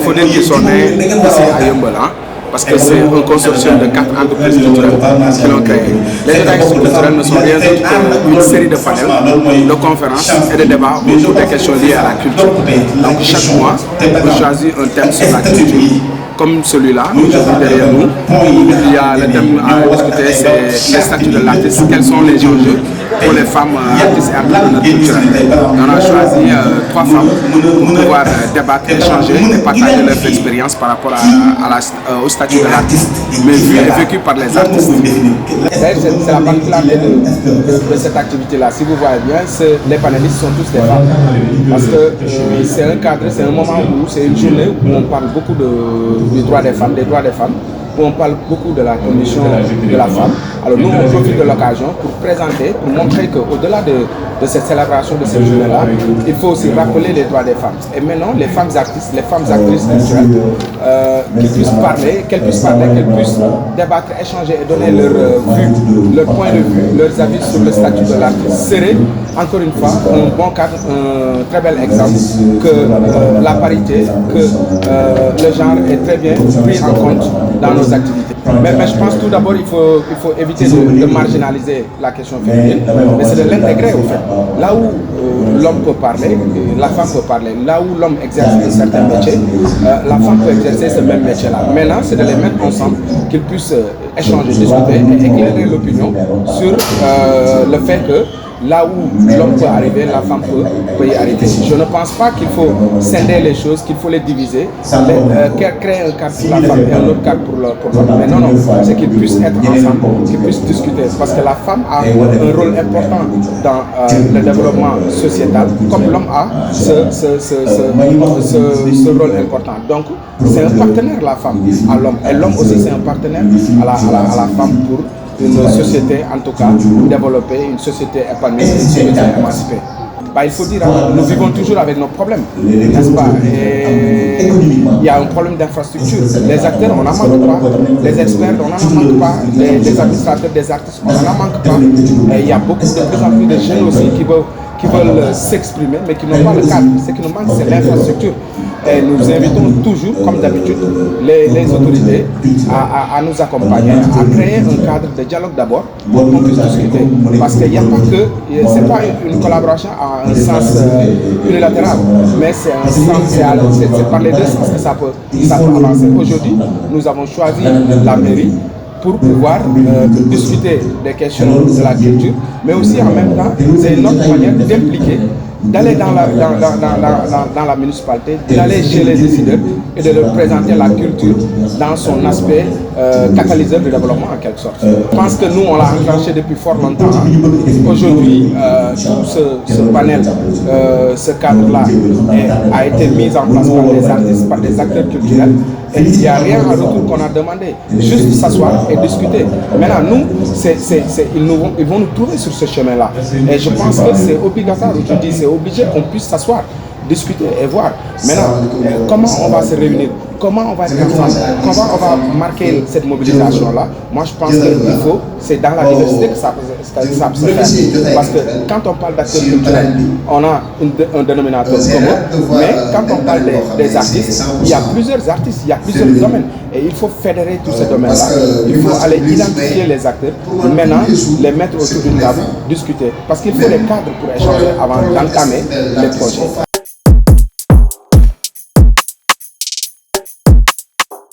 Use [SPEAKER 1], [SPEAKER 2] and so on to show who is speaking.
[SPEAKER 1] faut dire qu'ils sont nés ici à Yeumbeul, parce que c'est un consortium de 4 entreprises culturelles qui l'ont créé. Les établissements culturels ne sont rien d'autre qu'une série de panels, de conférences et de débats autour des questions liées à la culture. Donc chaque mois, on choisit un thème sur la culture. Comme celui-là, aujourd'hui derrière nous, il y a le thème à discuter, c'est les statuts de l'artiste, quels sont les enjeux pour les femmes artistes et entrepreneurs culturels. On a choisi 3 femmes pour pouvoir débattre, échanger et partager leur expérience par rapport au statut de l'artiste, mais vu et vécu par les artistes. C'est la particularité de cette activité-là. Si vous voyez bien, les panélistes sont tous des femmes. Parce que c'est un cadre, c'est un moment où c'est une journée où on parle beaucoup des droits des femmes, où on parle beaucoup de la condition de la femme. Alors nous, on profite de l'occasion pour présenter, pour montrer qu'au-delà de cette célébration de cette journée-là, il faut aussi rappeler les droits des femmes. Et maintenant, les femmes artistes, les femmes actrices culturelles, qu'elles puissent débattre, échanger et donner leur point de vue, leurs avis sur le statut de l'artiste serait, encore une fois, un bon cadre, un très bel exemple que la parité, que le genre est très bien pris en compte dans nos activités. Mais je pense tout d'abord il faut éviter de marginaliser la question féminine, mais c'est de l'intégrer au fait. Là où l'homme peut parler, la femme peut parler. Là où l'homme exerce un certain métier, la femme peut exercer ce même métier-là. Maintenant, c'est de les mettre ensemble, qu'ils puissent échanger, discuter et éclairer l'opinion sur le fait que là où l'homme peut arriver, la femme peut y arriver. Je ne pense pas qu'il faut scinder les choses, qu'il faut les diviser, créer un cadre pour la femme et un autre cadre pour l'homme. Mais non, c'est qu'ils puissent être ensemble, qu'ils puissent discuter. Parce que la femme a un rôle important dans le développement sociétal, comme l'homme a ce rôle important. Donc, c'est un partenaire, la femme, à l'homme. Et l'homme aussi, c'est un partenaire à la femme pour une société, en tout cas, développée, une société épanouie, une société émancipée. Il faut dire, nous vivons toujours avec nos problèmes, n'est-ce pas? Et il y a un problème d'infrastructure. Les acteurs, on n'en manque pas. Les experts, on n'en manque pas. Les administrateurs, des artistes, on n'en manque pas. Et il y a beaucoup de plus en plus de jeunes aussi qui veulent s'exprimer, mais qui n'ont pas le cadre. Ce qui nous manque, c'est l'infrastructure. Et nous invitons toujours, comme d'habitude, les autorités à nous accompagner, à créer un cadre de dialogue d'abord, pour qu'on puisse discuter. Parce qu'il n'y a pas que, c'est pas une collaboration à un sens unilatéral, mais c'est par les deux sens que ça peut avancer. Aujourd'hui, nous avons choisi la mairie pour pouvoir discuter des questions de la culture, mais aussi en même temps, c'est une autre manière d'impliquer, d'aller dans la municipalité, d'aller chez les décideurs et de leur présenter la culture dans son aspect catalyseur de développement en quelque sorte. Je pense que nous, on l'a enclenché depuis fort longtemps. Aujourd'hui, tout ce panel, ce cadre-là a été mis en place par des artistes, par des acteurs culturels. Et il n'y a rien en retour qu'on a demandé, juste s'asseoir et discuter. Maintenant, nous, ils vont nous trouver sur ce chemin-là. Et je pense que c'est obligatoire, aujourd'hui, c'est obligé qu'on puisse s'asseoir, discuter et voir. Maintenant, comment on va se réunir, comment on va être ensemble, comment on va marquer cette mobilisation-là. Moi, je pense qu'il faut, c'est dans la diversité que ça peut se faire. Parce que quand on parle d'acteurs culturels, on a un dénominateur commun, mais quand on parle des artistes, il y a plusieurs artistes, il y a plusieurs domaines. Et il faut fédérer tous ces domaines-là. Il faut aller identifier les acteurs, maintenant les mettre autour d'une table, discuter. Parce qu'il faut les cadres pour échanger avant d'entamer les projets.